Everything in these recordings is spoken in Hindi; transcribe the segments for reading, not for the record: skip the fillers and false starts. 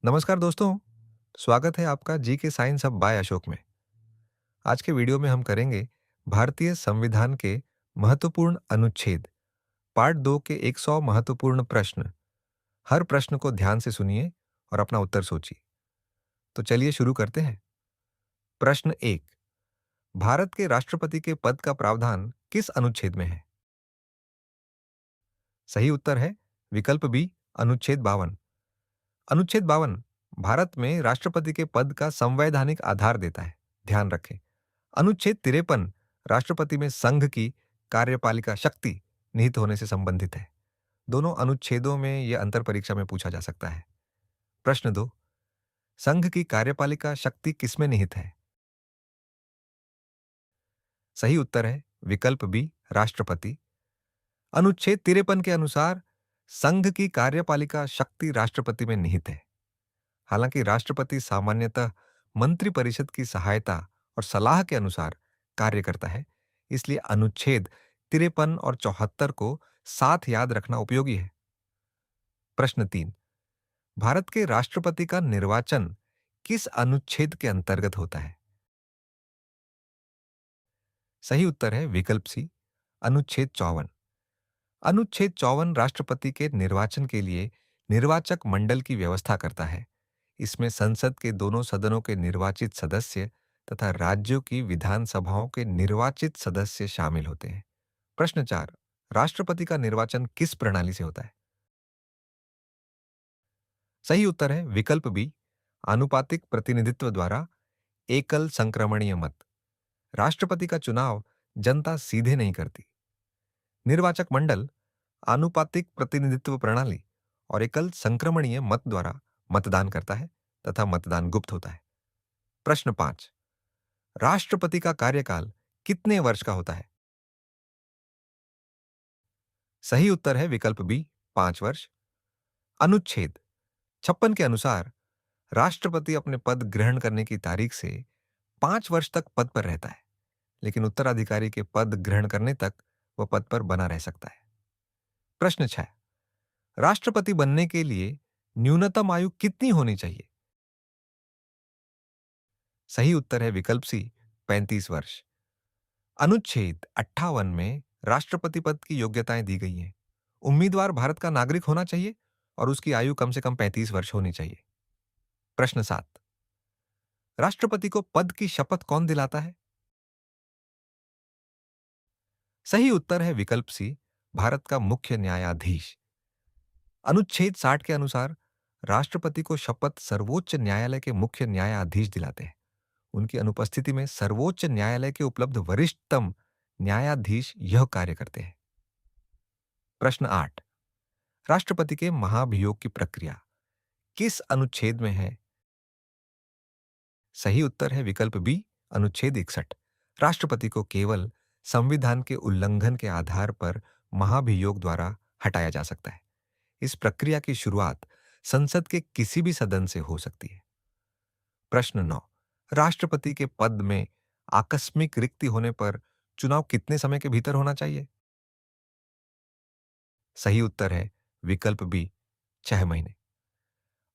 नमस्कार दोस्तों, स्वागत है आपका जी के साइंस अब बाय अशोक में। आज के वीडियो में हम करेंगे भारतीय संविधान के महत्वपूर्ण अनुच्छेद पार्ट 2 के 100 महत्वपूर्ण प्रश्न। हर प्रश्न को ध्यान से सुनिए और अपना उत्तर सोचिए। तो चलिए शुरू करते हैं। प्रश्न 1। भारत के राष्ट्रपति के पद का प्रावधान किस अनुच्छेद में है? सही उत्तर है विकल्प बी, अनुच्छेद 52। अनुच्छेद 52 भारत में राष्ट्रपति के पद का संवैधानिक आधार देता है। ध्यान रखें। अनुच्छेद 53 राष्ट्रपति में संघ की कार्यपालिका शक्ति निहित होने से संबंधित है। दोनों अनुच्छेदों में यह अंतर परीक्षा में पूछा जा सकता है। प्रश्न 2। संघ की कार्यपालिका शक्ति किसमें निहित है? सही उत्तर है विकल्प बी, राष्ट्रपति। अनुच्छेद 53 के अनुसार संघ की कार्यपालिका शक्ति राष्ट्रपति में निहित है। हालांकि राष्ट्रपति सामान्यतः मंत्रिपरिषद की सहायता और सलाह के अनुसार कार्य करता है, इसलिए अनुच्छेद 53 और 74 को साथ याद रखना उपयोगी है। प्रश्न 3। भारत के राष्ट्रपति का निर्वाचन किस अनुच्छेद के अंतर्गत होता है? सही उत्तर है विकल्प सी, अनुच्छेद 54। अनुच्छेद 54 राष्ट्रपति के निर्वाचन के लिए निर्वाचक मंडल की व्यवस्था करता है। इसमें संसद के दोनों सदनों के निर्वाचित सदस्य तथा राज्यों की विधानसभाओं के निर्वाचित सदस्य शामिल होते हैं। प्रश्न 4। राष्ट्रपति का निर्वाचन किस प्रणाली से होता है? सही उत्तर है विकल्प बी, आनुपातिक प्रतिनिधित्व द्वारा एकल संक्रमणीय मत। राष्ट्रपति का चुनाव जनता सीधे नहीं करती। निर्वाचक मंडल आनुपातिक प्रतिनिधित्व प्रणाली और एकल संक्रमणीय मत द्वारा मतदान करता है तथा मतदान गुप्त होता है। प्रश्न 5। राष्ट्रपति का कार्यकाल कितने वर्ष का होता है? सही उत्तर है विकल्प बी, 5 वर्ष। अनुच्छेद 56 के अनुसार राष्ट्रपति अपने पद ग्रहण करने की तारीख से 5 वर्ष तक पद पर रहता है, लेकिन उत्तराधिकारी के पद ग्रहण करने तक वह पद पर बना रह सकता है। प्रश्न 6। राष्ट्रपति बनने के लिए न्यूनतम आयु कितनी होनी चाहिए? सही उत्तर है विकल्प सी, 35 वर्ष। अनुच्छेद 58 में राष्ट्रपति पद की योग्यताएं दी गई हैं। उम्मीदवार भारत का नागरिक होना चाहिए और उसकी आयु कम से कम 35 वर्ष होनी चाहिए। प्रश्न 7। राष्ट्रपति को पद की शपथ कौन दिलाता है? सही उत्तर है विकल्प सी, भारत का मुख्य न्यायाधीश। अनुच्छेद 60 के अनुसार राष्ट्रपति को शपथ सर्वोच्च न्यायालय के मुख्य न्यायाधीश दिलाते हैं। उनकी अनुपस्थिति में सर्वोच्च न्यायालय के उपलब्ध वरिष्ठतम न्यायाधीश यह कार्य करते हैं। प्रश्न 8। राष्ट्रपति के महाभियोग की प्रक्रिया किस अनुच्छेद में है? सही उत्तर है विकल्प बी, अनुच्छेद 61। राष्ट्रपति को केवल संविधान के उल्लंघन के आधार पर महाभियोग द्वारा हटाया जा सकता है। इस प्रक्रिया की शुरुआत संसद के किसी भी सदन से हो सकती है। प्रश्न 9। राष्ट्रपति के पद में आकस्मिक रिक्ति होने पर चुनाव कितने समय के भीतर होना चाहिए? सही उत्तर है विकल्प बी, 6 महीने।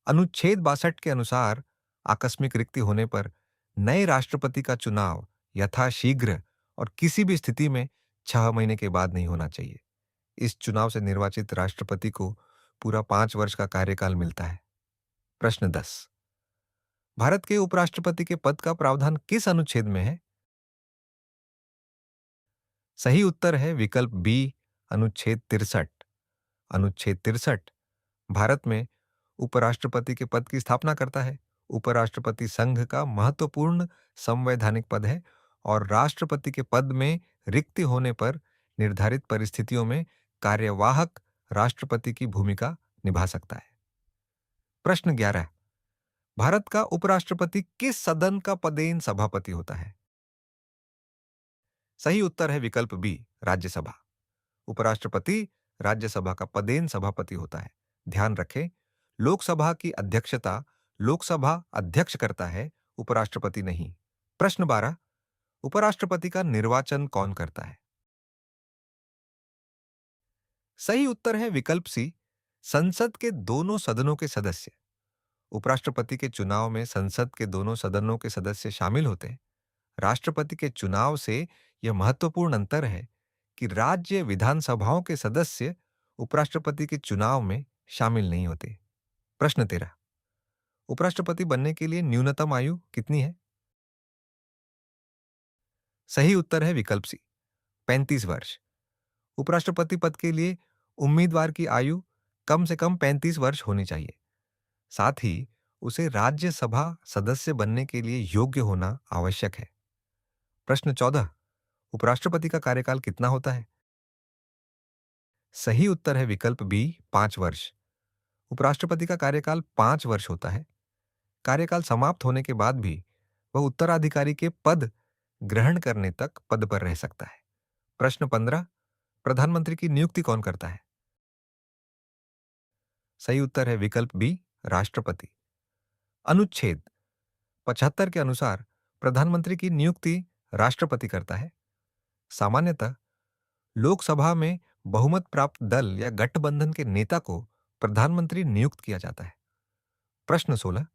अनुच्छेद 62 के अनुसार आकस्मिक रिक्ति होने पर नए राष्ट्रपति का चुनाव यथाशीघ्र और किसी भी स्थिति में 6 महीने के बाद नहीं होना चाहिए। इस चुनाव से निर्वाचित राष्ट्रपति को पूरा 5 वर्ष का कार्यकाल मिलता है। प्रश्न 10। भारत के उपराष्ट्रपति के पद का प्रावधान किस अनुच्छेद में है? सही उत्तर है विकल्प बी, अनुच्छेद 63। अनुच्छेद 63 भारत में उपराष्ट्रपति के पद की स्थापना करता है। उपराष्ट्रपति संघ का महत्वपूर्ण संवैधानिक पद है और राष्ट्रपति के पद में रिक्ति होने पर निर्धारित परिस्थितियों में कार्यवाहक राष्ट्रपति की भूमिका निभा सकता है। प्रश्न 11। भारत का उपराष्ट्रपति किस सदन का पदेन सभापति होता है? सही उत्तर है विकल्प बी, राज्यसभा। उपराष्ट्रपति राज्यसभा का पदेन सभापति होता है। ध्यान रखें, लोकसभा की अध्यक्षता लोकसभा अध्यक्ष करता है, उपराष्ट्रपति नहीं। प्रश्न 12। उपराष्ट्रपति का निर्वाचन कौन करता है? सही उत्तर है विकल्प सी, संसद के दोनों सदनों के सदस्य। उपराष्ट्रपति के चुनाव में संसद के दोनों सदनों के सदस्य शामिल होते हैं। राष्ट्रपति के चुनाव से यह महत्वपूर्ण अंतर है कि राज्य विधानसभाओं के सदस्य उपराष्ट्रपति के चुनाव में शामिल नहीं होते। प्रश्न 13। उपराष्ट्रपति बनने के लिए न्यूनतम आयु कितनी है? सही उत्तर है विकल्प सी, 35 वर्ष। उपराष्ट्रपति पद के लिए उम्मीदवार की आयु कम से कम 35 वर्ष होनी चाहिए। साथ ही उसे राज्यसभा सदस्य बनने के लिए योग्य होना आवश्यक है। प्रश्न 14। उपराष्ट्रपति का कार्यकाल कितना होता है? सही उत्तर है विकल्प बी, 5 वर्ष। उपराष्ट्रपति का कार्यकाल 5 वर्ष होता है। कार्यकाल समाप्त होने के बाद भी वह उत्तराधिकारी के पद ग्रहण करने तक पद पर रह सकता है। प्रश्न 15। प्रधानमंत्री की नियुक्ति कौन करता है? सही उत्तर है विकल्प बी, राष्ट्रपति। अनुच्छेद 75 के अनुसार प्रधानमंत्री की नियुक्ति राष्ट्रपति करता है। सामान्यतः लोकसभा में बहुमत प्राप्त दल या गठबंधन के नेता को प्रधानमंत्री नियुक्त किया जाता है। प्रश्न 16।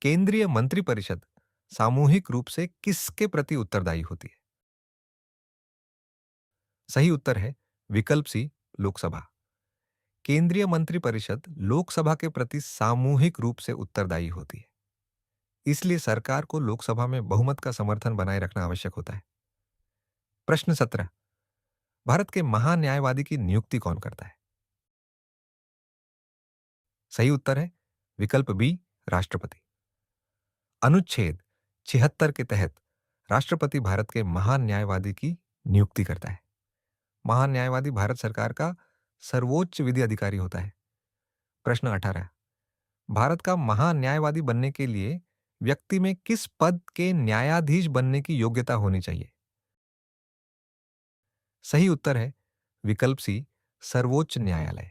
केंद्रीय मंत्रिपरिषद सामूहिक रूप से किसके प्रति उत्तरदायी होती है? सही उत्तर है विकल्प सी, लोकसभा। केंद्रीय मंत्रिपरिषद लोकसभा के प्रति सामूहिक रूप से उत्तरदायी होती है। इसलिए सरकार को लोकसभा में बहुमत का समर्थन बनाए रखना आवश्यक होता है। प्रश्न 17। भारत के महान्यायवादी की नियुक्ति कौन करता है? सही उत्तर है विकल्प बी, राष्ट्रपति। अनुच्छेद 76 के तहत राष्ट्रपति भारत के महान न्यायवादी की नियुक्ति करता है। महान न्यायवादी भारत सरकार का सर्वोच्च विधि अधिकारी होता है। प्रश्न 18। भारत का महान न्यायवादी बनने के लिए व्यक्ति में किस पद के न्यायाधीश बनने की योग्यता होनी चाहिए? सही उत्तर है विकल्प सी, सर्वोच्च न्यायालय।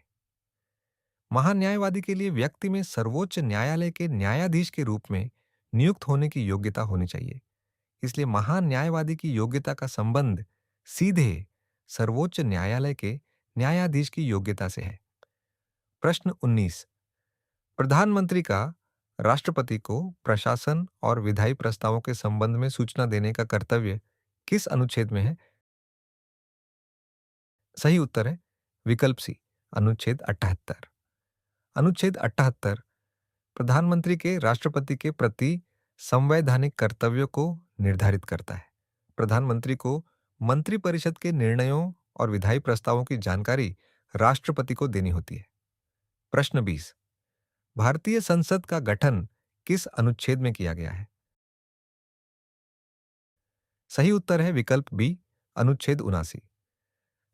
महान न्यायवादी के लिए व्यक्ति में सर्वोच्च न्यायालय के न्यायाधीश के रूप में नियुक्त होने की योग्यता होनी चाहिए। इसलिए महान न्यायवादी की योग्यता का संबंध सीधे सर्वोच्च न्यायालय के न्यायाधीश की योग्यता से है। प्रश्न 19। प्रधानमंत्री का राष्ट्रपति को प्रशासन और विधायी प्रस्तावों के संबंध में सूचना देने का कर्तव्य किस अनुच्छेद में है? सही उत्तर है विकल्प सी, अनुच्छेद 78। अनुच्छेद 78 प्रधानमंत्री के राष्ट्रपति के प्रति संवैधानिक कर्तव्यों को निर्धारित करता है। प्रधानमंत्री को मंत्रिपरिषद के निर्णयों और विधायी प्रस्तावों की जानकारी राष्ट्रपति को देनी होती है। प्रश्न 20। भारतीय संसद का गठन किस अनुच्छेद में किया गया है? सही उत्तर है विकल्प बी, अनुच्छेद 79।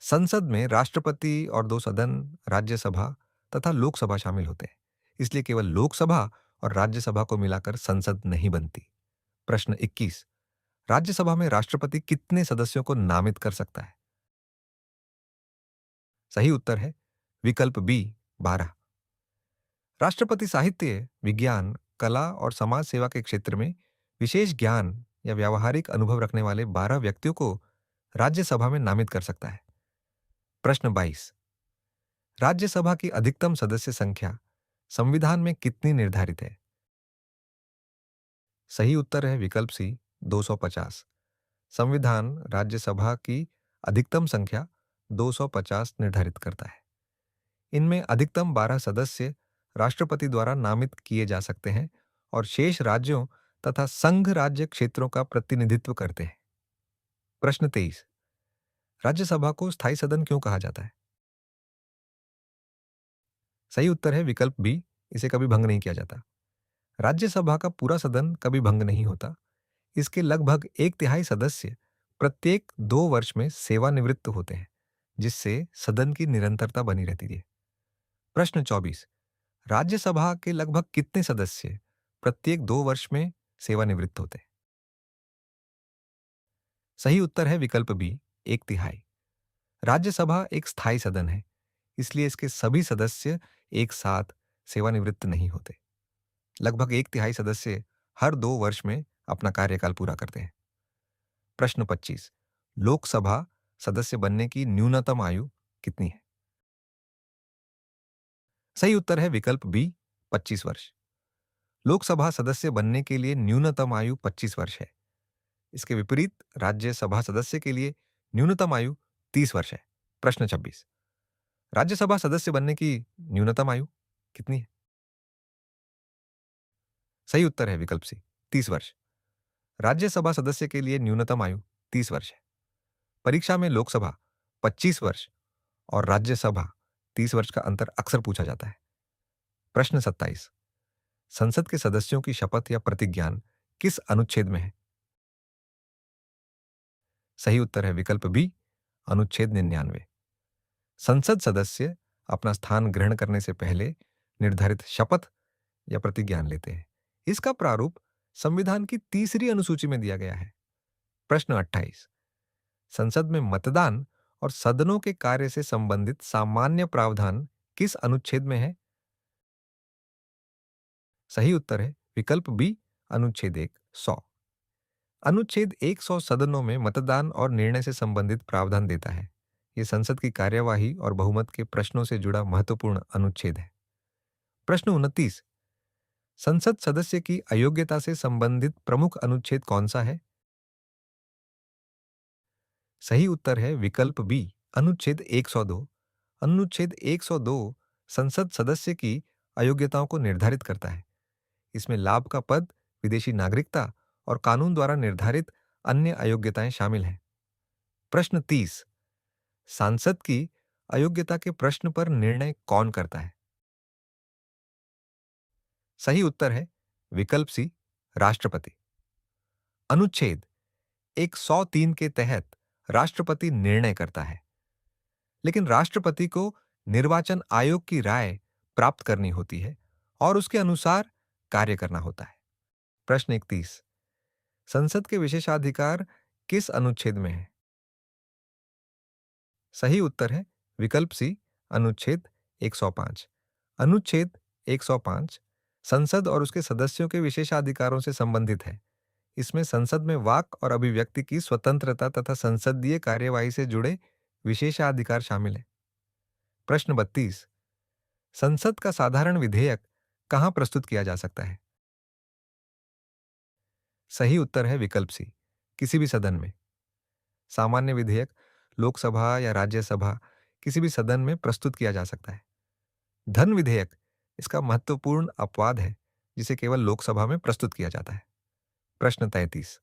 संसद में राष्ट्रपति और 2 सदन, राज्यसभा तथा लोकसभा शामिल होते हैं। इसलिए केवल लोकसभा और राज्यसभा को मिलाकर संसद नहीं बनती। प्रश्न 21। राज्यसभा में राष्ट्रपति कितने सदस्यों को नामित कर सकता है? सही उत्तर है विकल्प बी, 12। राष्ट्रपति साहित्य, विज्ञान, कला और समाज सेवा के क्षेत्र में विशेष ज्ञान या व्यावहारिक अनुभव रखने वाले 12 व्यक्तियों को राज्यसभा में नामित कर सकता है। प्रश्न 22। राज्यसभा की अधिकतम सदस्य संख्या संविधान में कितनी निर्धारित है? सही उत्तर है विकल्प सी, 250। संविधान राज्यसभा की अधिकतम संख्या 250 निर्धारित करता है। इनमें अधिकतम 12 सदस्य राष्ट्रपति द्वारा नामित किए जा सकते हैं और शेष राज्यों तथा संघ राज्य क्षेत्रों का प्रतिनिधित्व करते हैं। प्रश्न 23। राज्यसभा को स्थायी सदन क्यों कहा जाता है? सही उत्तर है विकल्प बी, इसे कभी भंग नहीं किया जाता। राज्यसभा का पूरा सदन कभी भंग नहीं होता। इसके लगभग 1/3 सदस्य प्रत्येक 2 वर्ष में सेवानिवृत्त होते हैं, जिससे सदन की निरंतरता बनी रहती है। प्रश्न 24। राज्यसभा के लगभग कितने सदस्य प्रत्येक 2 वर्ष में सेवानिवृत्त होते हैं? सही उत्तर है विकल्प बी, 1/3। राज्यसभा एक स्थायी सदन है, इसलिए इसके सभी सदस्य एक साथ सेवानिवृत्त नहीं होते। लगभग 1/3 सदस्य हर 2 वर्ष में अपना कार्यकाल पूरा करते हैं। प्रश्न 25। लोकसभा सदस्य बनने की न्यूनतम आयु कितनी है? सही उत्तर है विकल्प बी, 25 वर्ष। लोकसभा सदस्य बनने के लिए न्यूनतम आयु 25 वर्ष है। इसके विपरीत राज्यसभा सदस्य के लिए न्यूनतम आयु 30 वर्ष है। प्रश्न 26। राज्यसभा सदस्य बनने की न्यूनतम आयु कितनी है? सही उत्तर है विकल्प सी, 30 वर्ष। राज्यसभा सदस्य के लिए न्यूनतम आयु 30 वर्ष है। परीक्षा में लोकसभा 25 वर्ष और राज्यसभा 30 वर्ष का अंतर अक्सर पूछा जाता है। प्रश्न 27। संसद के सदस्यों की शपथ या प्रतिज्ञान किस अनुच्छेद में है? सही उत्तर है विकल्प बी, अनुच्छेद 99। संसद सदस्य अपना स्थान ग्रहण करने से पहले निर्धारित शपथ या प्रतिज्ञान लेते हैं। इसका प्रारूप संविधान की तीसरी अनुसूची में दिया गया है। प्रश्न 28। संसद में मतदान और सदनों के कार्य से संबंधित सामान्य प्रावधान किस अनुच्छेद में है? सही उत्तर है विकल्प बी, अनुच्छेद 100। अनुच्छेद 100 सदनों में मतदान और निर्णय से संबंधित प्रावधान देता है। यह संसद की कार्यवाही और बहुमत के प्रश्नों से जुड़ा महत्वपूर्ण अनुच्छेद है। प्रश्न 29। संसद सदस्य की अयोग्यता से संबंधित प्रमुख अनुच्छेद कौन सा है? सही उत्तर है विकल्प बी, अनुच्छेद 102। अनुच्छेद 102 संसद सदस्य की अयोग्यताओं को निर्धारित करता है। इसमें लाभ का पद, विदेशी नागरिकता और कानून द्वारा निर्धारित अन्य अयोग्यताएं शामिल हैं। प्रश्न 30। सांसद की अयोग्यता के प्रश्न पर निर्णय कौन करता है? सही उत्तर है विकल्प सी, राष्ट्रपति। अनुच्छेद 103 के तहत राष्ट्रपति निर्णय करता है, लेकिन राष्ट्रपति को निर्वाचन आयोग की राय प्राप्त करनी होती है और उसके अनुसार कार्य करना होता है। प्रश्न 31। संसद के विशेषाधिकार किस अनुच्छेद में है? सही उत्तर है विकल्प सी, अनुच्छेद 105। अनुच्छेद 105 संसद और उसके सदस्यों के विशेषाधिकारों से संबंधित है। इसमें संसद में वाक और अभिव्यक्ति की स्वतंत्रता तथा संसदीय कार्यवाही से जुड़े विशेषाधिकार शामिल है। प्रश्न 32। संसद का साधारण विधेयक कहां प्रस्तुत किया जा सकता है? सही उत्तर है विकल्प सी, किसी भी सदन में। सामान्य विधेयक लोकसभा या राज्यसभा किसी भी सदन में प्रस्तुत किया जा सकता है। धन विधेयक इसका महत्वपूर्ण अपवाद है, जिसे केवल लोकसभा में प्रस्तुत किया जाता है। प्रश्न 33।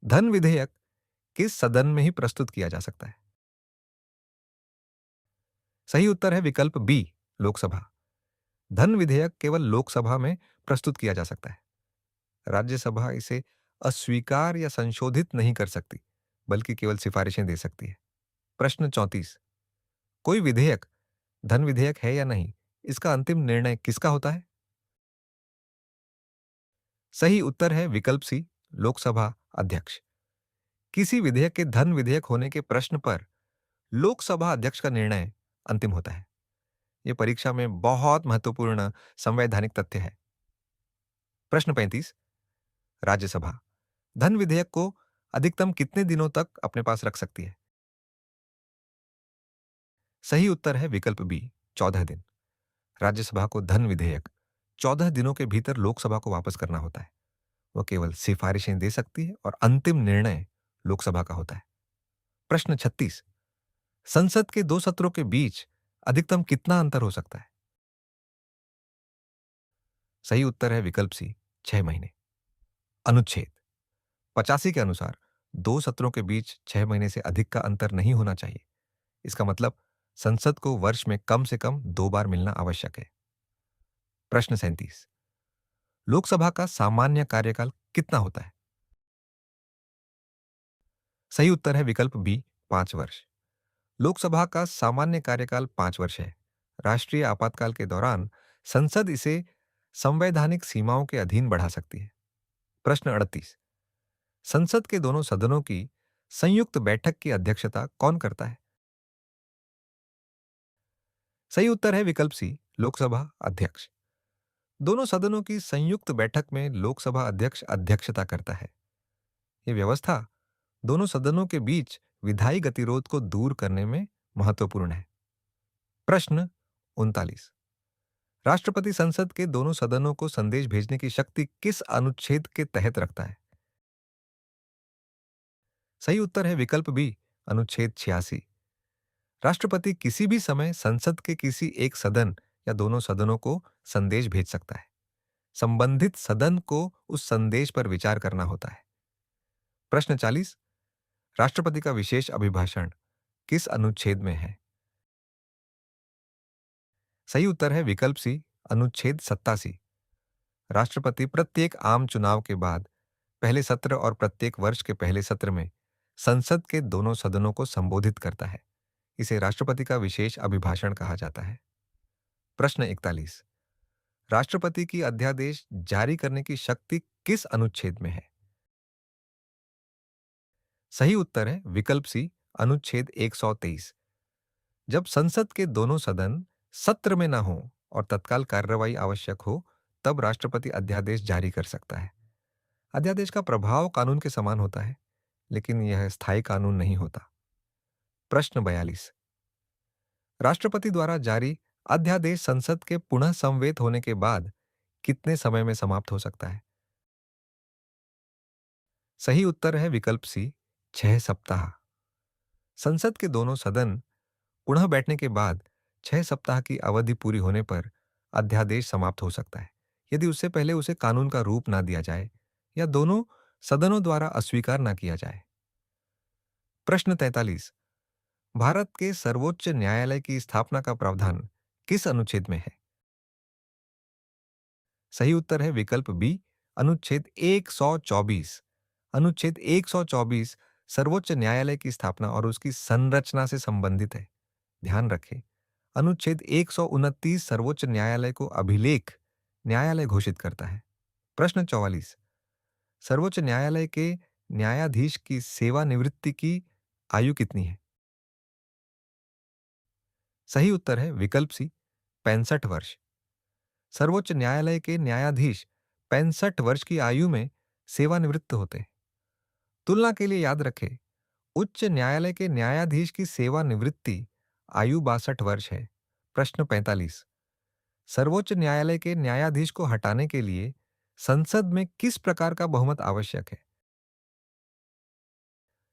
धन विधेयक किस सदन में ही प्रस्तुत किया जा सकता है? सही उत्तर है विकल्प बी, लोकसभा। धन विधेयक केवल लोकसभा में प्रस्तुत किया जा सकता है। राज्यसभा इसे अस्वीकार या संशोधित नहीं कर सकती, बल्कि केवल सिफारिशें दे सकती है। प्रश्न 34। कोई विधेयक धन विधेयक है या नहीं, इसका अंतिम निर्णय किसका होता है? सही उत्तर है विकल्प सी, लोकसभा अध्यक्ष। किसी विधेयक के धन विधेयक होने के प्रश्न पर लोकसभा अध्यक्ष का निर्णय अंतिम होता है। यह परीक्षा में बहुत महत्वपूर्ण संवैधानिक तथ्य है। प्रश्न 35। राज्यसभा धन विधेयक को अधिकतम कितने दिनों तक अपने पास रख सकती है? सही उत्तर है विकल्प बी, 14 दिन। राज्यसभा को धन विधेयक 14 दिनों के भीतर लोकसभा को वापस करना होता है। वह केवल सिफारिशें दे सकती है और अंतिम निर्णय लोकसभा का होता है। प्रश्न 36। संसद के दो सत्रों के बीच अधिकतम कितना अंतर हो सकता है? सही उत्तर है विकल्प सी, 6 महीने। अनुच्छेद 85 के अनुसार दो सत्रों के बीच 6 महीने से अधिक का अंतर नहीं होना चाहिए। इसका मतलब संसद को वर्ष में कम से कम 2 बार मिलना आवश्यक है। प्रश्न 37। लोकसभा का सामान्य कार्यकाल कितना होता है? सही उत्तर है विकल्प बी, 5 वर्ष। लोकसभा का सामान्य कार्यकाल 5 वर्ष है। राष्ट्रीय आपातकाल के दौरान संसद इसे संवैधानिक सीमाओं के अधीन बढ़ा सकती है। प्रश्न 38। संसद के दोनों सदनों की संयुक्त बैठक की अध्यक्षता कौन करता है? सही उत्तर है विकल्प सी, लोकसभा अध्यक्ष। दोनों सदनों की संयुक्त बैठक में लोकसभा अध्यक्ष अध्यक्षता करता है। यह व्यवस्था दोनों सदनों के बीच विधायी गतिरोध को दूर करने में महत्वपूर्ण है। प्रश्न 39। राष्ट्रपति संसद के दोनों सदनों को संदेश भेजने की शक्ति किस अनुच्छेद के तहत रखता है? सही उत्तर है विकल्प बी, अनुच्छेद 86। राष्ट्रपति किसी भी समय संसद के किसी एक सदन या दोनों सदनों को संदेश भेज सकता है। संबंधित सदन को उस संदेश पर विचार करना होता है। प्रश्न 40। राष्ट्रपति का विशेष अभिभाषण किस अनुच्छेद में है? सही उत्तर है विकल्प सी, अनुच्छेद 87। राष्ट्रपति प्रत्येक आम चुनाव के बाद पहले सत्र और प्रत्येक वर्ष के पहले सत्र में संसद के दोनों सदनों को संबोधित करता है। इसे राष्ट्रपति का विशेष अभिभाषण कहा जाता है। प्रश्न 41। राष्ट्रपति की अध्यादेश जारी करने की शक्ति किस अनुच्छेद में है? सही उत्तर है विकल्प सी, अनुच्छेद 123। जब संसद के दोनों सदन सत्र में न हो और तत्काल कार्रवाई आवश्यक हो, तब राष्ट्रपति अध्यादेश जारी कर सकता है। अध्यादेश का प्रभाव कानून के समान होता है, लेकिन यह स्थायी कानून नहीं होता। प्रश्न 42। राष्ट्रपति द्वारा जारी अध्यादेश संसद के पुनः संवेद होने के बाद कितने समय में समाप्त हो सकता है? सही उत्तर है विकल्प सी, 6 सप्ताह। संसद के दोनों सदन पुनः बैठने के बाद 6 सप्ताह की अवधि पूरी होने पर अध्यादेश समाप्त हो सकता है, यदि उससे पहले उसे कानून का रूप ना दिया जाए या दोनों सदनों द्वारा अस्वीकार ना किया जाए। प्रश्न 43। भारत के सर्वोच्च न्यायालय की स्थापना का प्रावधान किस अनुच्छेद में है? सही उत्तर है विकल्प बी, अनुच्छेद 124। अनुच्छेद 124 सर्वोच्च न्यायालय की स्थापना और उसकी संरचना से संबंधित है। ध्यान रखें, अनुच्छेद 129 सर्वोच्च न्यायालय को अभिलेख न्यायालय घोषित करता है। प्रश्न 44। सर्वोच्च न्यायालय के न्यायाधीश की सेवानिवृत्ति की आयु कितनी है? सही उत्तर है विकल्प सी, 65 वर्ष। सर्वोच्च न्यायालय के न्यायाधीश 65 वर्ष की आयु में सेवानिवृत्त होते हैं। तुलना के लिए याद रखें, उच्च न्यायालय के न्यायाधीश की सेवानिवृत्ति आयु 62 वर्ष है। प्रश्न 45। सर्वोच्च न्यायालय के न्यायाधीश को हटाने के लिए संसद में किस प्रकार का बहुमत आवश्यक है?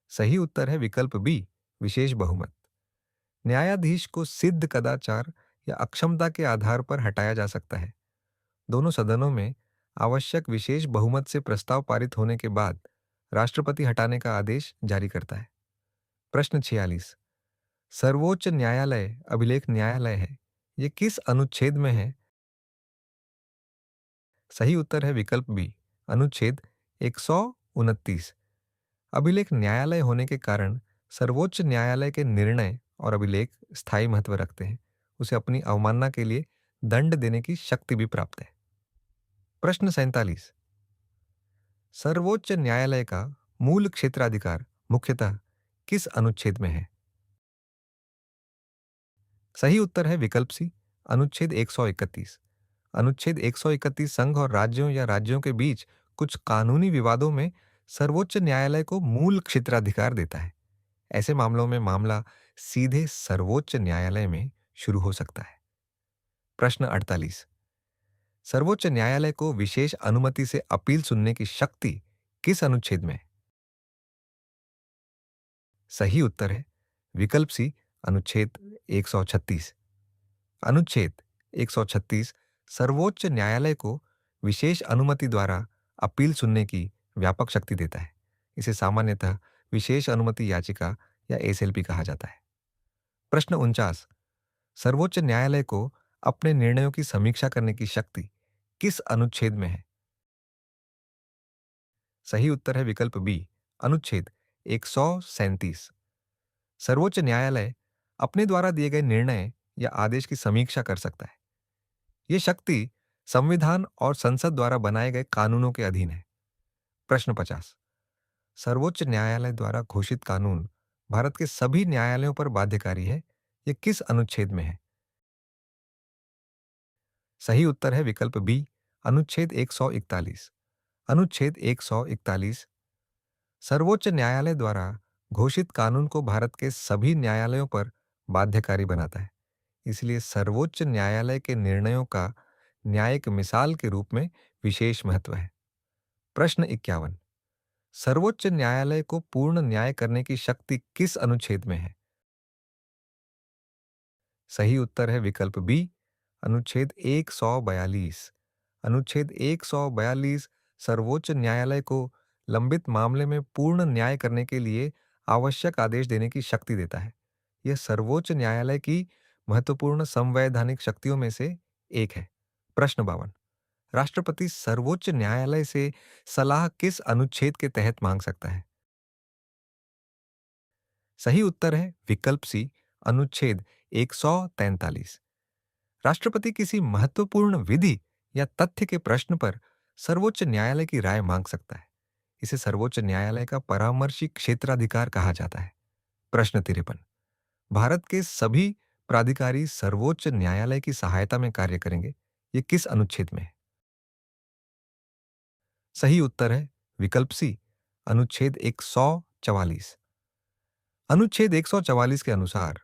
सही उत्तर है विकल्प बी, विशेष बहुमत। न्यायाधीश को सिद्ध कदाचार या अक्षमता के आधार पर हटाया जा सकता है। दोनों सदनों में आवश्यक विशेष बहुमत से प्रस्ताव पारित होने के बाद राष्ट्रपति हटाने का आदेश जारी करता है। प्रश्न 46। सर्वोच्च न्यायालय अभिलेख न्यायालय है, ये किस अनुच्छेद में है? सही उत्तर है विकल्प बी, अनुच्छेद 129। अभिलेख न्यायालय होने के कारण सर्वोच्च न्यायालय के निर्णय और अभिलेख स्थायी महत्व रखते हैं। उसे अपनी अवमानना के लिए दंड देने की शक्ति भी प्राप्त है। प्रश्न 47। सर्वोच्च न्यायालय का मूल क्षेत्राधिकार मुख्यतः किस अनुच्छेद में है? सही उत्तर है विकल्प सी, अनुच्छेद 131। अनुच्छेद 131 संघ और राज्यों या राज्यों के बीच कुछ कानूनी विवादों में सर्वोच्च न्यायालय को मूल क्षेत्राधिकार देता है। ऐसे मामलों में मामला सीधे सर्वोच्च न्यायालय में शुरू हो सकता है। प्रश्न 48। सर्वोच्च न्यायालय को विशेष अनुमति से अपील सुनने की शक्ति किस अनुच्छेद में है? सही उत्तर है विकल्प सी, अनुच्छेद 136। अनुच्छेद 136 सर्वोच्च न्यायालय को विशेष अनुमति द्वारा अपील सुनने की व्यापक शक्ति देता है। इसे सामान्यतः विशेष अनुमति याचिका या एसएलपी कहा जाता है। प्रश्न 49। सर्वोच्च न्यायालय को अपने निर्णयों की समीक्षा करने की शक्ति किस अनुच्छेद में है? सही उत्तर है विकल्प बी, अनुच्छेद 137। सर्वोच्च न्यायालय अपने द्वारा दिए गए निर्णय या आदेश की समीक्षा कर सकता है। यह शक्ति संविधान और संसद द्वारा बनाए गए कानूनों के अधीन है। प्रश्न 50। सर्वोच्च न्यायालय द्वारा घोषित कानून भारत के सभी न्यायालयों पर बाध्यकारी है। यह किस अनुच्छेद में है? सही उत्तर है विकल्प बी, अनुच्छेद 141। अनुच्छेद 141 सर्वोच्च न्यायालय द्वारा घोषित कानून को भारत के सभी न्यायालयों पर बाध्यकारी बनाता है। इसलिए सर्वोच्च न्यायालय के निर्णयों का न्यायिक मिसाल के रूप में विशेष महत्व है। प्रश्न 51। सर्वोच्च न्यायालय को पूर्ण न्याय करने की शक्ति किस अनुच्छेद में है? सही उत्तर है विकल्प बी, अनुच्छेद 142। अनुच्छेद 142 सर्वोच्च न्यायालय को लंबित मामले में पूर्ण न्याय करने के लिए आवश्यक आदेश देने की शक्ति देता है। यह सर्वोच्च न्यायालय की महत्वपूर्ण संवैधानिक शक्तियों में से एक है। प्रश्न 52। राष्ट्रपति सर्वोच्च न्यायालय से सलाह किस अनुच्छेद के तहत मांग सकता है? सही उत्तर है विकल्प सी, अनुच्छेद 143। राष्ट्रपति किसी महत्वपूर्ण विधि या तथ्य के प्रश्न पर सर्वोच्च न्यायालय की राय मांग सकता है। इसे सर्वोच्च न्यायालय का परामर्शी क्षेत्राधिकार कहा जाता है। प्रश्न 53। भारत के सभी प्राधिकारी सर्वोच्च न्यायालय की सहायता में कार्य करेंगे। ये किस अनुच्छेद में है? सही उत्तर है विकल्प सी, अनुच्छेद 144। अनुच्छेद 144 के अनुसार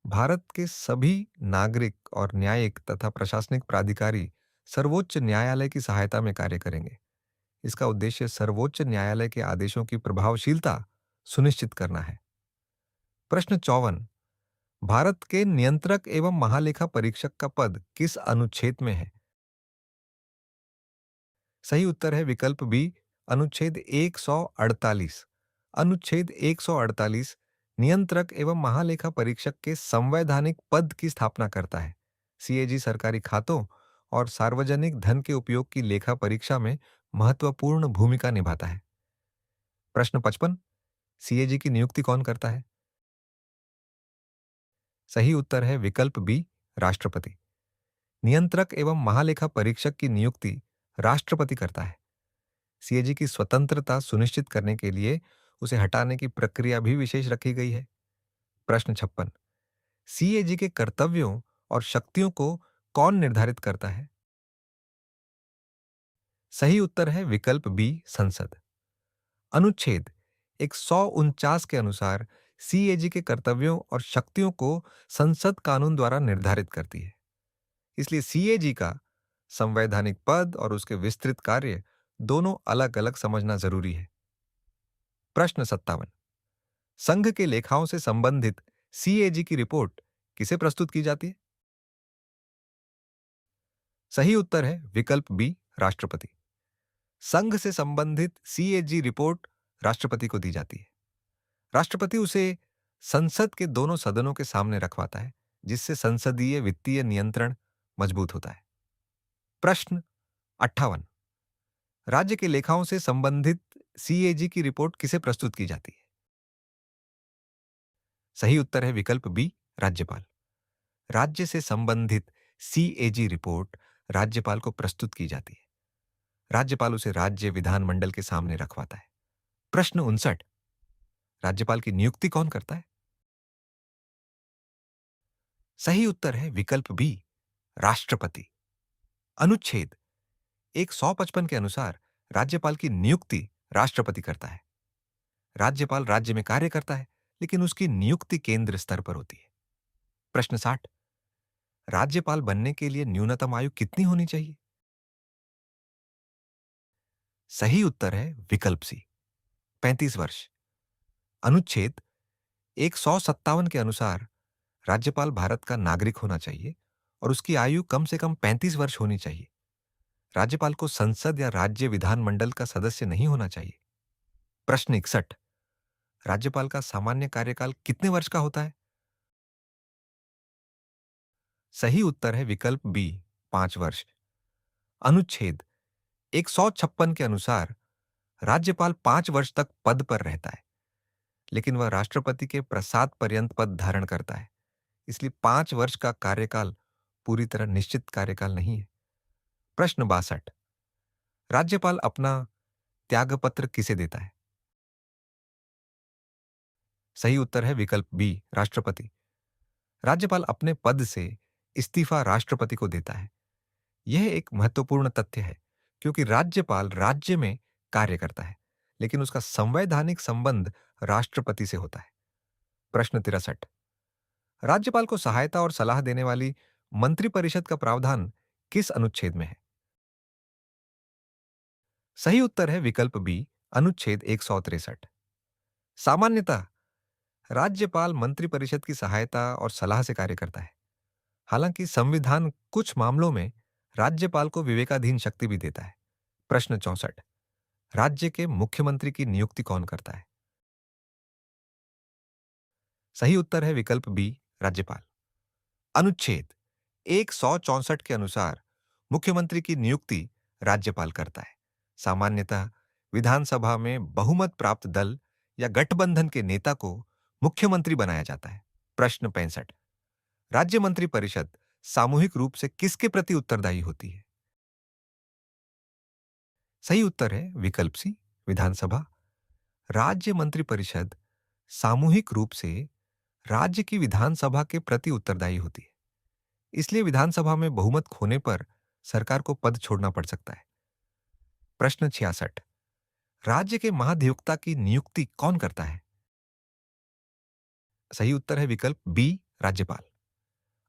भारत के सभी नागरिक और न्यायिक तथा प्रशासनिक प्राधिकारी सर्वोच्च न्यायालय की सहायता में कार्य करेंगे। इसका उद्देश्य सर्वोच्च न्यायालय के आदेशों की प्रभावशीलता सुनिश्चित करना है। प्रश्न 54। भारत के नियंत्रक एवं महालेखा परीक्षक का पद किस अनुच्छेद में है? सही उत्तर है विकल्प बी, अनुच्छेद 148। अनुच्छेद 148 नियंत्रक एवं महालेखा परीक्षक के संवैधानिक पद की स्थापना करता है। सीएजी सरकारी खातों और सार्वजनिक धन के उपयोग की लेखा परीक्षा में महत्वपूर्ण भूमिका निभाता है। प्रश्न 55। सीएजी की नियुक्ति कौन करता है? सही उत्तर है विकल्प बी, राष्ट्रपति। नियंत्रक एवं महालेखा परीक्षक की नियुक्ति राष्ट्रपति करता है। सीएजी की स्वतंत्रता सुनिश्चित करने के लिए उसे हटाने की प्रक्रिया भी विशेष रखी गई है। प्रश्न 56। सीएजी के कर्तव्यों और शक्तियों को कौन निर्धारित करता है? सही उत्तर है विकल्प बी, संसद। अनुच्छेद 149 के अनुसार सीएजी के कर्तव्यों और शक्तियों को संसद कानून द्वारा निर्धारित करती है। इसलिए सीएजी का संवैधानिक पद और उसके विस्तृत कार्य दोनों अलग-अलग समझना जरूरी है। प्रश्न 57। संघ के लेखाओं से संबंधित सीएजी की रिपोर्ट किसे प्रस्तुत की जाती है? सही उत्तर है विकल्प बी, राष्ट्रपति। संघ से संबंधित सीएजी रिपोर्ट राष्ट्रपति को दी जाती है। राष्ट्रपति उसे संसद के दोनों सदनों के सामने रखवाता है, जिससे संसदीय वित्तीय नियंत्रण मजबूत होता है। प्रश्न 58। राज्य के लेखाओं से संबंधित सीएजी की रिपोर्ट किसे प्रस्तुत की जाती है? सही उत्तर है विकल्प बी, राज्यपाल। राज्य से संबंधित सीएजी रिपोर्ट राज्यपाल को प्रस्तुत की जाती है। राज्यपाल उसे राज्य विधानमंडल के सामने रखवाता है। प्रश्न 59। राज्यपाल की नियुक्ति कौन करता है? सही उत्तर है विकल्प बी, राष्ट्रपति। अनुच्छेद 155 के अनुसार राज्यपाल की नियुक्ति राष्ट्रपति करता है। राज्यपाल राज्य में कार्य करता है, लेकिन उसकी नियुक्ति केंद्र स्तर पर होती है। प्रश्न 60। राज्यपाल बनने के लिए न्यूनतम आयु कितनी होनी चाहिए? सही उत्तर है विकल्प सी, 35 वर्ष। अनुच्छेद 157 के अनुसार राज्यपाल भारत का नागरिक होना चाहिए और उसकी आयु कम से कम 35 वर्ष होनी चाहिए। राज्यपाल को संसद या राज्य विधानमंडल का सदस्य नहीं होना चाहिए। प्रश्न 61। राज्यपाल का सामान्य कार्यकाल कितने वर्ष का होता है? सही उत्तर है विकल्प बी, 5 वर्ष। अनुच्छेद 156 के अनुसार राज्यपाल 5 वर्ष तक पद पर रहता है, लेकिन वह राष्ट्रपति के प्रसाद पर्यंत पद धारण करता है। इसलिए 5 वर्ष का कार्यकाल पूरी तरह निश्चित कार्यकाल नहीं है। प्रश्न 62। राज्यपाल अपना त्यागपत्र किसे देता है? सही उत्तर है विकल्प बी, राष्ट्रपति। राज्यपाल अपने पद से इस्तीफा राष्ट्रपति को देता है। यह एक महत्वपूर्ण तथ्य है, क्योंकि राज्यपाल राज्य में कार्य करता है, लेकिन उसका संवैधानिक संबंध राष्ट्रपति से होता है। प्रश्न 63। राज्यपाल को सहायता और सलाह देने वाली मंत्रिपरिषद का प्रावधान किस अनुच्छेद में है? सही उत्तर है विकल्प बी, अनुच्छेद 163। सामान्यतः राज्यपाल मंत्रिपरिषद की सहायता और सलाह से कार्य करता है। हालांकि संविधान कुछ मामलों में राज्यपाल को विवेकाधीन शक्ति भी देता है। प्रश्न 64। राज्य के मुख्यमंत्री की नियुक्ति कौन करता है? सही उत्तर है विकल्प बी, राज्यपाल। अनुच्छेद 164 के अनुसार मुख्यमंत्री की नियुक्ति राज्यपाल करता है। सामान्यतः विधानसभा में बहुमत प्राप्त दल या गठबंधन के नेता को मुख्यमंत्री बनाया जाता है। प्रश्न 65। राज्य मंत्री परिषद सामूहिक रूप से किसके प्रति उत्तरदायी होती है? सही उत्तर है विकल्प सी, विधानसभा। राज्य मंत्री परिषद सामूहिक रूप से राज्य की विधानसभा के प्रति उत्तरदायी होती है। इसलिए विधानसभा में बहुमत खोने पर सरकार को पद छोड़ना पड़ सकता है। प्रश्न 66। राज्य के महाधिवक्ता की नियुक्ति कौन करता है? सही उत्तर है विकल्प बी, राज्यपाल।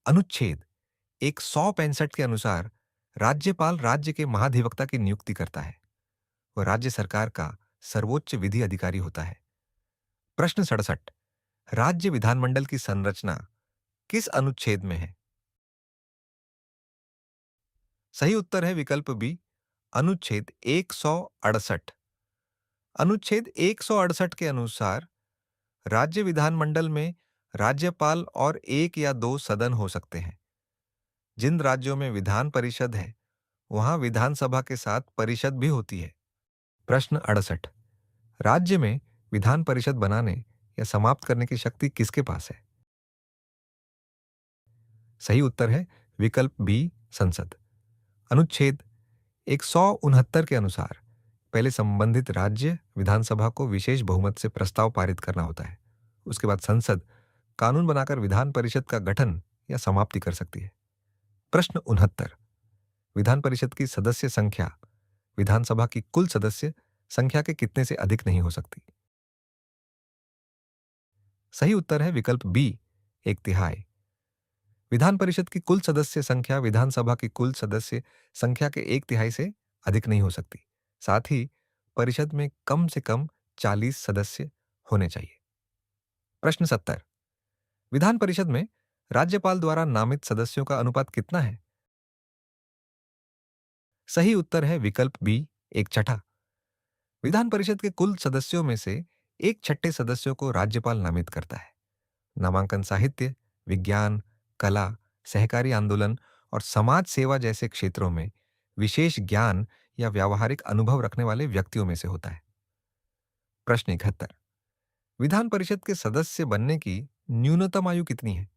अनुच्छेद 165 के अनुसार राज्यपाल राज्य के महाधिवक्ता की नियुक्ति करता है। वह राज्य सरकार का सर्वोच्च विधि अधिकारी होता है। प्रश्न 67। राज्य विधानमंडल की संरचना किस अनुच्छेद में है? सही उत्तर है विकल्प बी, अनुच्छेद 168। अनुच्छेद 168 के अनुसार राज्य विधानमंडल में राज्यपाल और एक या दो सदन हो सकते हैं। जिन राज्यों में विधान परिषद है, वहां विधानसभा के साथ परिषद भी होती है। प्रश्न 68। राज्य में विधान परिषद बनाने या समाप्त करने की शक्ति किसके पास है? सही उत्तर है विकल्प बी, संसद। अनुच्छेद 169 के अनुसार पहले संबंधित राज्य विधानसभा को विशेष बहुमत से प्रस्ताव पारित करना होता है। उसके बाद संसद कानून बनाकर विधान परिषद का गठन या समाप्ति कर सकती है। प्रश्न 69। विधान परिषद की सदस्य संख्या विधानसभा की कुल सदस्य संख्या के कितने से अधिक नहीं हो सकती? सही उत्तर है विकल्प बी, एक तिहाई। विधान परिषद की कुल सदस्य संख्या विधानसभा की कुल सदस्य संख्या के एक तिहाई से अधिक नहीं हो सकती। साथ ही परिषद में कम से कम 40 सदस्य होने चाहिए। प्रश्न 70। विधान परिषद में राज्यपाल द्वारा नामित सदस्यों का अनुपात कितना है? सही उत्तर है विकल्प बी, एक छठा। विधान परिषद के कुल सदस्यों में से एक छठे सदस्यों को राज्यपाल नामित करता है। नामांकन साहित्य, विज्ञान, कला, सहकारी आंदोलन और समाज सेवा जैसे क्षेत्रों में विशेष ज्ञान या व्यावहारिक अनुभव रखने वाले व्यक्तियों में से होता है। प्रश्न 71। विधान परिषद के सदस्य बनने की न्यूनतम आयु कितनी है?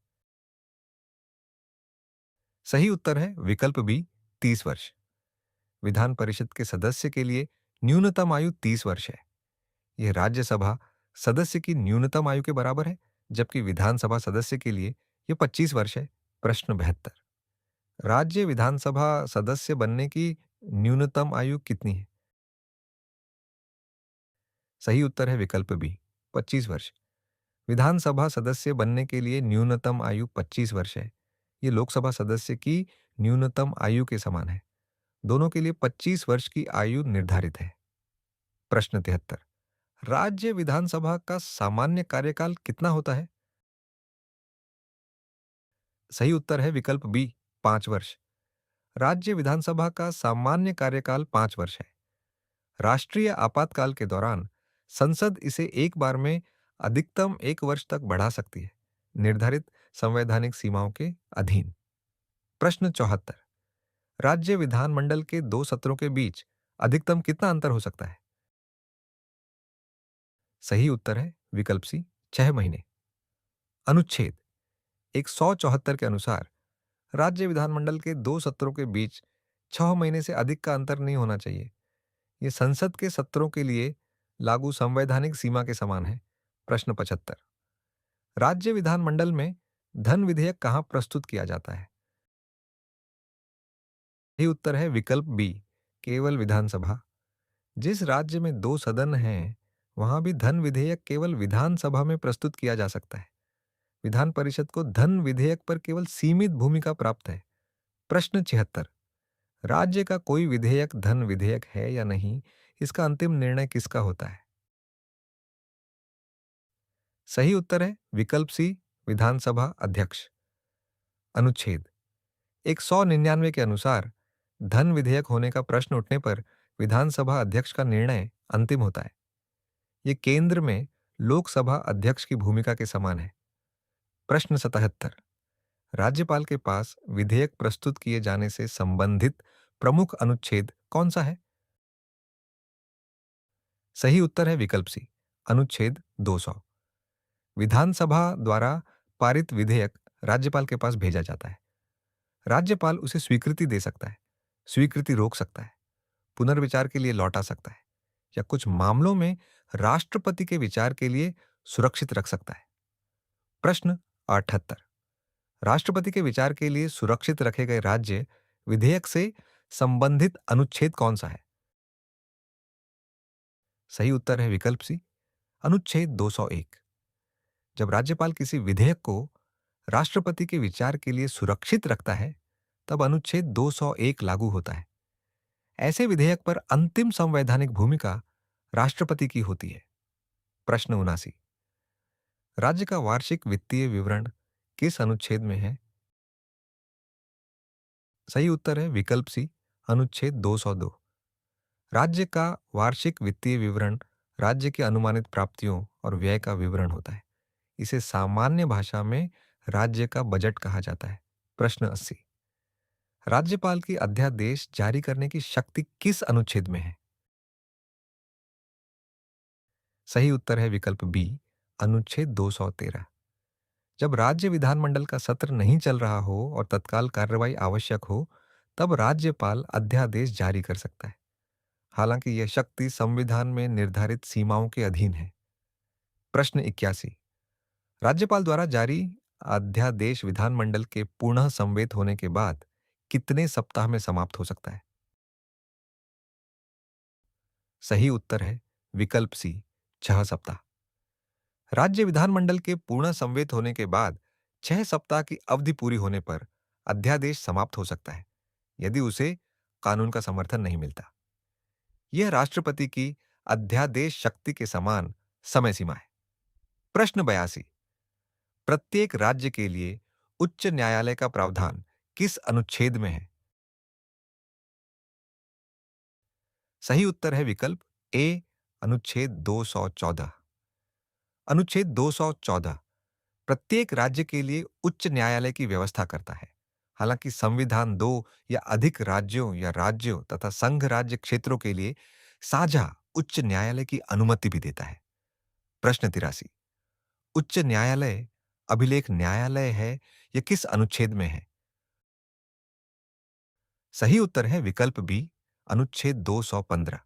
सही उत्तर है विकल्प बी, 30 वर्ष। विधान परिषद के सदस्य के लिए न्यूनतम आयु 30 वर्ष है। यह राज्यसभा सदस्य की न्यूनतम आयु के बराबर है, जबकि विधानसभा सदस्य के लिए यह 25 वर्ष है। प्रश्न 72। राज्य विधानसभा सदस्य बनने की न्यूनतम आयु कितनी है? सही उत्तर है विकल्प बी, 25 वर्ष। विधानसभा सदस्य बनने के लिए न्यूनतम आयु 25 वर्ष है। ये लोकसभा सदस्य की न्यूनतम आयु के समान है। दोनों के लिए 25 वर्ष की आयु निर्धारित है। प्रश्न 73। राज्य विधानसभा का सामान्य कार्यकाल कितना होता है? सही उत्तर है विकल्प बी, 5 वर्ष। राज्य विधानसभा का सामान्य कार्यकाल 5 वर्ष है। राष्ट्रीय आपातकाल के दौरान संसद इसे एक बार में अधिकतम 1 वर्ष तक बढ़ा सकती है, निर्धारित संवैधानिक सीमाओं के अधीन। प्रश्न 74। राज्य विधानमंडल के दो सत्रों के बीच अधिकतम कितना अंतर हो सकता है? सही उत्तर है विकल्प सी, 6 महीने। अनुच्छेद 174 के अनुसार राज्य विधानमंडल के दो सत्रों के बीच 6 महीने से अधिक का अंतर नहीं होना चाहिए। ये संसद के सत्रों के लिए लागू संवैधानिक सीमा के समान है। प्रश्न 75। राज्य विधानमंडल में धन विधेयक कहाँ प्रस्तुत किया जाता है? सही उत्तर है विकल्प बी, केवल विधानसभा। जिस राज्य में दो सदन हैं, वहां भी धन विधेयक केवल विधानसभा में प्रस्तुत किया जा सकता है। विधान परिषद को धन विधेयक पर केवल सीमित भूमिका प्राप्त है। प्रश्न 76। राज्य का कोई विधेयक धन विधेयक है या नहीं, इसका अंतिम निर्णय किसका होता है? सही उत्तर है विकल्प सी, विधानसभा अध्यक्ष। अनुच्छेद 199 के अनुसार धन विधेयक होने का प्रश्न उठने पर विधानसभा अध्यक्ष का निर्णय अंतिम होता है। ये केंद्र में लोकसभा अध्यक्ष की भूमिका के समान है। प्रश्न 77, राज्यपाल के पास विधेयक प्रस्तुत किए जाने से संबंधित प्रमुख अनुच्छेद कौन सा है? सही उत्तर है विकल्प सी, अनुच्छेद 200। विधानसभा द्वारा पारित विधेयक राज्यपाल के पास भेजा जाता है। राज्यपाल उसे स्वीकृति दे सकता है, स्वीकृति रोक सकता है, पुनर्विचार के लिए लौटा सकता है या कुछ मामलों में राष्ट्रपति के विचार के लिए सुरक्षित रख सकता है। प्रश्न 78, राष्ट्रपति के विचार के लिए सुरक्षित रखे गए राज्य विधेयक से संबंधित अनुच्छेद कौन सा है? सही उत्तर है विकल्प सी, अनुच्छेद 201। जब राज्यपाल किसी विधेयक को राष्ट्रपति के विचार के लिए सुरक्षित रखता है, तब अनुच्छेद 201 लागू होता है। ऐसे विधेयक पर अंतिम संवैधानिक भूमिका राष्ट्रपति की होती है। प्रश्न 79, राज्य का वार्षिक वित्तीय विवरण किस अनुच्छेद में है? सही उत्तर है विकल्प सी, अनुच्छेद 202। राज्य का वार्षिक वित्तीय विवरण राज्य की अनुमानित प्राप्तियों और व्यय का विवरण होता है। इसे सामान्य भाषा में राज्य का बजट कहा जाता है। प्रश्न 80, राज्यपाल की अध्यादेश जारी करने की शक्ति किस अनुच्छेद में है? सही उत्तर है विकल्प बी, अनुच्छेद 213। जब राज्य विधानमंडल का सत्र नहीं चल रहा हो और तत्काल कार्रवाई आवश्यक हो, तब राज्यपाल अध्यादेश जारी कर सकता है। हालांकि यह शक्ति संविधान में निर्धारित सीमाओं के अधीन है। प्रश्न 81, राज्यपाल द्वारा जारी अध्यादेश विधानमंडल के पुनः संवेत होने के बाद कितने सप्ताह में समाप्त हो सकता है? सही उत्तर है विकल्प सी, 6 सप्ताह। राज्य विधानमंडल के पूर्ण संवेत होने के बाद 6 सप्ताह की अवधि पूरी होने पर अध्यादेश समाप्त हो सकता है, यदि उसे कानून का समर्थन नहीं मिलता। यह राष्ट्रपति की अध्यादेश शक्ति के समान समय सीमा है। प्रश्न 82, प्रत्येक राज्य के लिए उच्च न्यायालय का प्रावधान किस अनुच्छेद में है? सही उत्तर है विकल्प ए, अनुच्छेद 214। अनुच्छेद 214 प्रत्येक राज्य के लिए उच्च न्यायालय की व्यवस्था करता है। हालांकि संविधान दो या अधिक राज्यों या राज्यों तथा संघ राज्य क्षेत्रों के लिए साझा उच्च न्यायालय की अनुमति भी देता है। प्रश्न 83, उच्च न्यायालय अभिलेख न्यायालय है या किस अनुच्छेद में है? सही उत्तर है विकल्प बी, अनुच्छेद 215।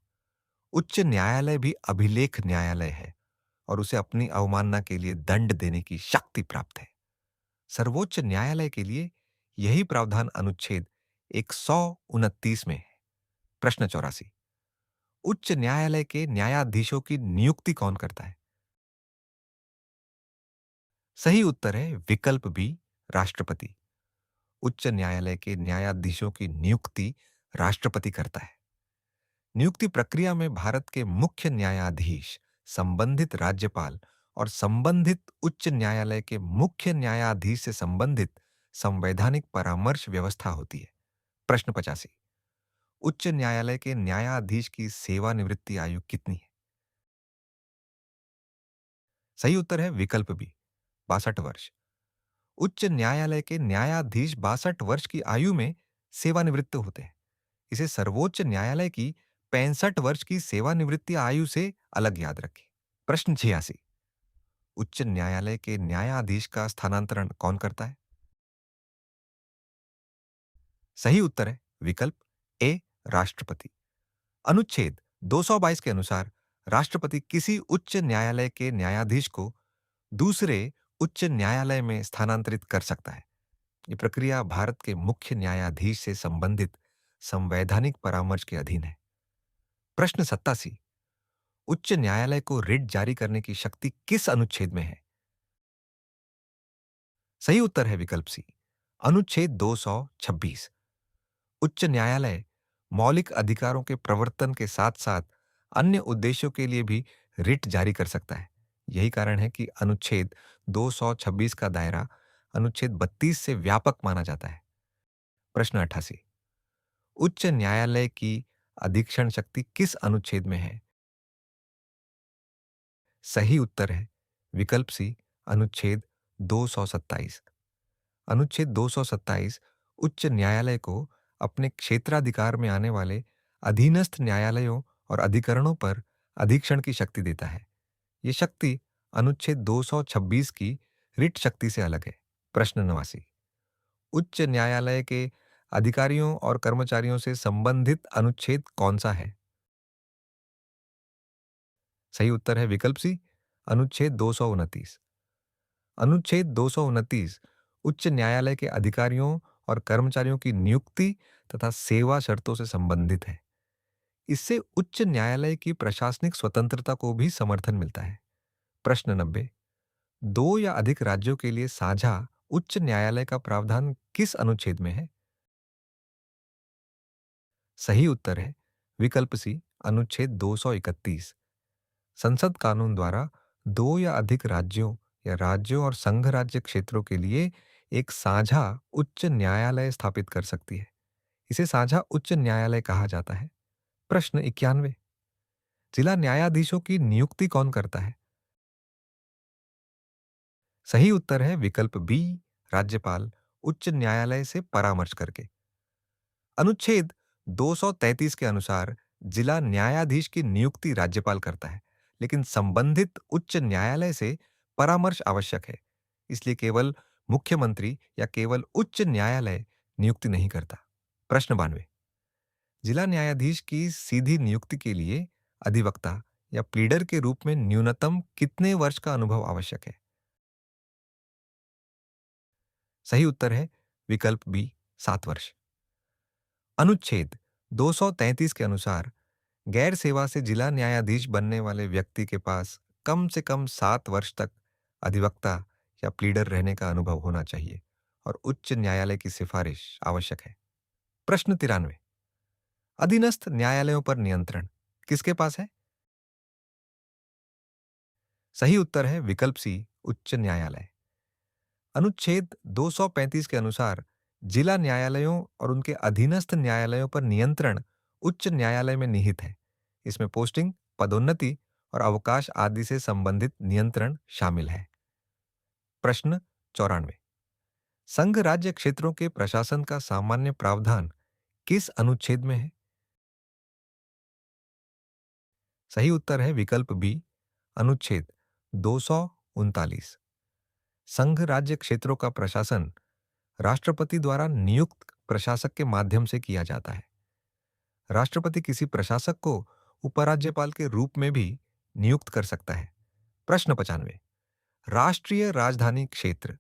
उच्च न्यायालय भी अभिलेख न्यायालय है और उसे अपनी अवमानना के लिए दंड देने की शक्ति प्राप्त है। सर्वोच्च न्यायालय के लिए यही प्रावधान अनुच्छेद 129 में है। प्रश्न 84, उच्च न्यायालय के न्यायाधीशों की नियुक्ति कौन करता है? सही उत्तर है विकल्प बी, राष्ट्रपति। उच्च न्यायालय के न्यायाधीशों की नियुक्ति राष्ट्रपति करता है। नियुक्ति प्रक्रिया में भारत के मुख्य न्यायाधीश, संबंधित राज्यपाल और संबंधित उच्च न्यायालय के मुख्य न्यायाधीश से संबंधित संवैधानिक परामर्श व्यवस्था होती है। प्रश्न 85, उच्च न्यायालय के न्यायाधीश की सेवानिवृत्ति आयु कितनी है? सही उत्तर है विकल्प बी, 62 वर्ष। उच्च न्यायालय के न्यायाधीश 62 वर्ष की आयु में सेवानिवृत्त होते हैं। इसे सर्वोच्च न्यायालय की 65 वर्ष की सेवानिवृत्ति आयु से अलग याद रखें। प्रश्न 86, उच्च न्यायालय के न्यायाधीश का स्थानांतरण कौन करता है? सही उत्तर है विकल्प ए, राष्ट्रपति। अनुच्छेद 222 के अनुसार राष्ट्रपति किसी उच्च न्यायालय के न्यायाधीश को दूसरे उच्च न्यायालय में स्थानांतरित कर सकता है। ये प्रक्रिया भारत के मुख्य न्यायाधीश से संबंधित संवैधानिक परामर्श के अधीन है। प्रश्न 87, उच्च न्यायालय को रिट जारी करने की शक्ति किस अनुच्छेद में है? सही उत्तर है विकल्प सी, अनुच्छेद 226। उच्च न्यायालय मौलिक अधिकारों के प्रवर्तन के साथ साथ अन्य उद्देश्यों के लिए भी रिट जारी कर सकता है। यही कारण है कि अनुच्छेद 226 का दायरा अनुच्छेद 32 से व्यापक माना जाता है। प्रश्न 88। उच्च न्यायालय की अधीक्षण शक्ति किस अनुच्छेद में है? सही उत्तर है विकल्प सी, अनुच्छेद 227। अनुच्छेद 227 उच्च न्यायालय को अपने क्षेत्राधिकार में आने वाले अधीनस्थ न्यायालयों और अधिकरणों पर अधीक्षण की शक्ति देता है। ये शक्ति अनुच्छेद 226 की रिट शक्ति से अलग है। प्रश्न 89। उच्च न्यायालय के अधिकारियों और कर्मचारियों से संबंधित अनुच्छेद कौन सा है? सही उत्तर है विकल्प सी, अनुच्छेद 229। अनुच्छेद 229 उच्च न्यायालय के अधिकारियों और कर्मचारियों की नियुक्ति तथा सेवा शर्तों से संबंधित है। इससे उच्च न्यायालय की प्रशासनिक स्वतंत्रता को भी समर्थन मिलता है। प्रश्न 90। दो या अधिक राज्यों के लिए साझा उच्च न्यायालय का प्रावधान किस अनुच्छेद में है? सही उत्तर है विकल्प सी, अनुच्छेद 231। संसद कानून द्वारा दो या अधिक राज्यों या राज्यों और संघ राज्य क्षेत्रों के लिए एक साझा उच्च न्यायालय स्थापित कर सकती है। इसे साझा उच्च न्यायालय कहा जाता है। प्रश्न 91। जिला न्यायाधीशों की नियुक्ति कौन करता है? सही उत्तर है विकल्प बी, राज्यपाल उच्च न्यायालय से परामर्श करके। अनुच्छेद 233 के अनुसार जिला न्यायाधीश की नियुक्ति राज्यपाल करता है, लेकिन संबंधित उच्च न्यायालय से परामर्श आवश्यक है। इसलिए केवल मुख्यमंत्री या केवल उच्च न्यायालय नियुक्ति नहीं करता। प्रश्न 92। जिला न्यायाधीश की सीधी नियुक्ति के लिए अधिवक्ता या प्लीडर के रूप में न्यूनतम कितने वर्ष का अनुभव आवश्यक है? सही उत्तर है विकल्प बी, 7 वर्ष। अनुच्छेद 233 के अनुसार गैर सेवा से जिला न्यायाधीश बनने वाले व्यक्ति के पास कम से कम 7 वर्ष तक अधिवक्ता या प्लीडर रहने का अनुभव होना चाहिए और उच्च न्यायालय की सिफारिश आवश्यक है। प्रश्न 93। अधीनस्थ न्यायालयों पर नियंत्रण किसके पास है? सही उत्तर है विकल्प सी, उच्च न्यायालय। अनुच्छेद 235 के अनुसार जिला न्यायालयों और उनके अधीनस्थ न्यायालयों पर नियंत्रण उच्च न्यायालय में निहित है। इसमें पोस्टिंग, पदोन्नति और अवकाश आदि से संबंधित नियंत्रण शामिल है। प्रश्न 94। संघ राज्य क्षेत्रों के प्रशासन का सामान्य प्रावधान किस अनुच्छेद में है? सही उत्तर है विकल्प बी, अनुच्छेद 239। संघ राज्य क्षेत्रों का प्रशासन राष्ट्रपति द्वारा नियुक्त प्रशासक के माध्यम से किया जाता है। राष्ट्रपति किसी प्रशासक को उपराज्यपाल के रूप में भी नियुक्त कर सकता है। प्रश्न 95। राष्ट्रीय राजधानी क्षेत्र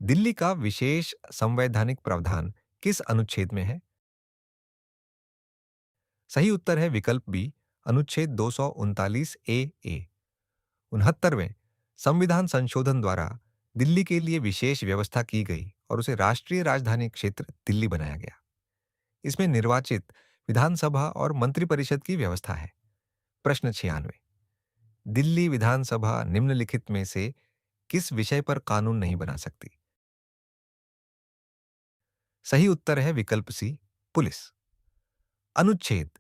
दिल्ली का विशेष संवैधानिक प्रावधान किस अनुच्छेद में है? सही उत्तर है विकल्प बी, अनुच्छेद 239 ए। 69वें संविधान संशोधन द्वारा दिल्ली के लिए विशेष व्यवस्था की गई और उसे राष्ट्रीय राजधानी क्षेत्र दिल्ली बनाया गया। इसमें निर्वाचित विधानसभा और मंत्रिपरिषद की व्यवस्था है। प्रश्न 96। दिल्ली विधानसभा निम्नलिखित में से किस विषय पर कानून नहीं बना सकती? सही उत्तर है विकल्प सी, पुलिस। अनुच्छेद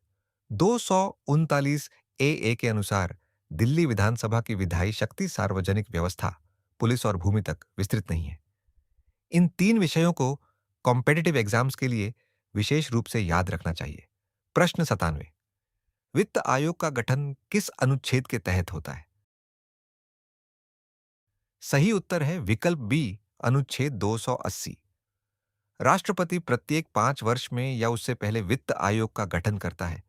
239 ए के अनुसार दिल्ली विधानसभा की विधायी शक्ति सार्वजनिक व्यवस्था, पुलिस और भूमि तक विस्तृत नहीं है। इन तीन विषयों को कॉम्पिटिटिव एग्जाम्स के लिए विशेष रूप से याद रखना चाहिए। प्रश्न 97। वित्त आयोग का गठन किस अनुच्छेद के तहत होता है? सही उत्तर है विकल्प बी, अनुच्छेद 280। राष्ट्रपति प्रत्येक 5 वर्ष में या उससे पहले वित्त आयोग का गठन करता है।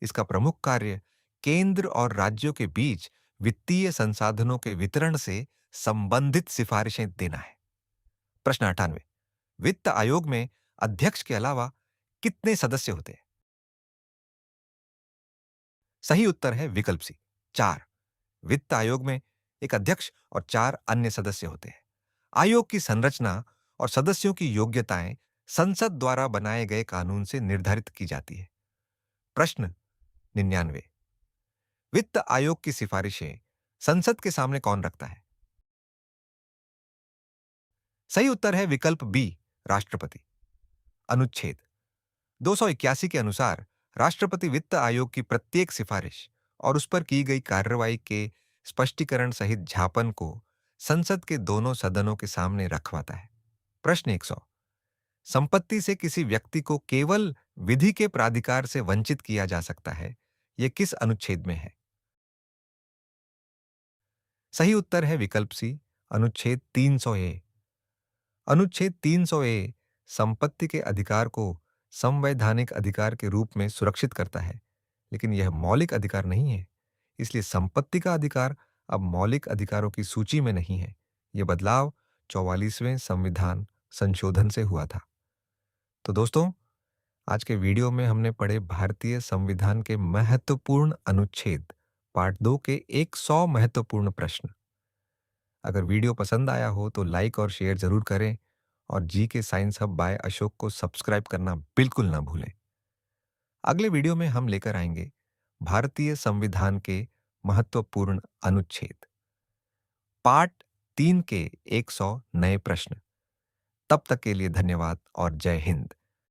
इसका प्रमुख कार्य केंद्र और राज्यों के बीच वित्तीय संसाधनों के वितरण से संबंधित सिफारिशें देना है। प्रश्न 98। वित्त आयोग में अध्यक्ष के अलावा कितने सदस्य होते हैं? सही उत्तर है विकल्प सी, 4। वित्त आयोग में एक अध्यक्ष और 4 अन्य सदस्य होते हैं। आयोग की संरचना और सदस्यों की योग्यताएं संसद द्वारा बनाए गए कानून से निर्धारित की जाती है। प्रश्न 99। वित्त आयोग की सिफारिशें संसद के सामने कौन रखता है? सही उत्तर है विकल्प बी, राष्ट्रपति। अनुच्छेद 281 के अनुसार राष्ट्रपति वित्त आयोग की प्रत्येक सिफारिश और उस पर की गई कार्रवाई के स्पष्टीकरण सहित ज्ञापन को संसद के दोनों सदनों के सामने रखवाता है। प्रश्न 100। संपत्ति से किसी व्यक्ति को केवल विधि के प्राधिकार से वंचित किया जा सकता है, यह किस अनुच्छेद में है? सही उत्तर है विकल्प सी, अनुच्छेद 300 ए। अनुच्छेद 300 ए संपत्ति के अधिकार को संवैधानिक अधिकार के रूप में सुरक्षित करता है, लेकिन यह मौलिक अधिकार नहीं है। इसलिए संपत्ति का अधिकार अब मौलिक अधिकारों की सूची में नहीं है। यह बदलाव 44वें संविधान संशोधन से हुआ था। तो दोस्तों, आज के वीडियो में हमने पढ़े भारतीय संविधान के महत्वपूर्ण अनुच्छेद पार्ट 2 के 100 महत्वपूर्ण प्रश्न। अगर वीडियो पसंद आया हो तो लाइक और शेयर जरूर करें और जी के साइंस हब बाय अशोक को सब्सक्राइब करना बिल्कुल ना भूलें। अगले वीडियो में हम लेकर आएंगे भारतीय संविधान के महत्वपूर्ण अनुच्छेद पार्ट 3 के 100 नए प्रश्न। तब तक के लिए धन्यवाद और जय हिंद।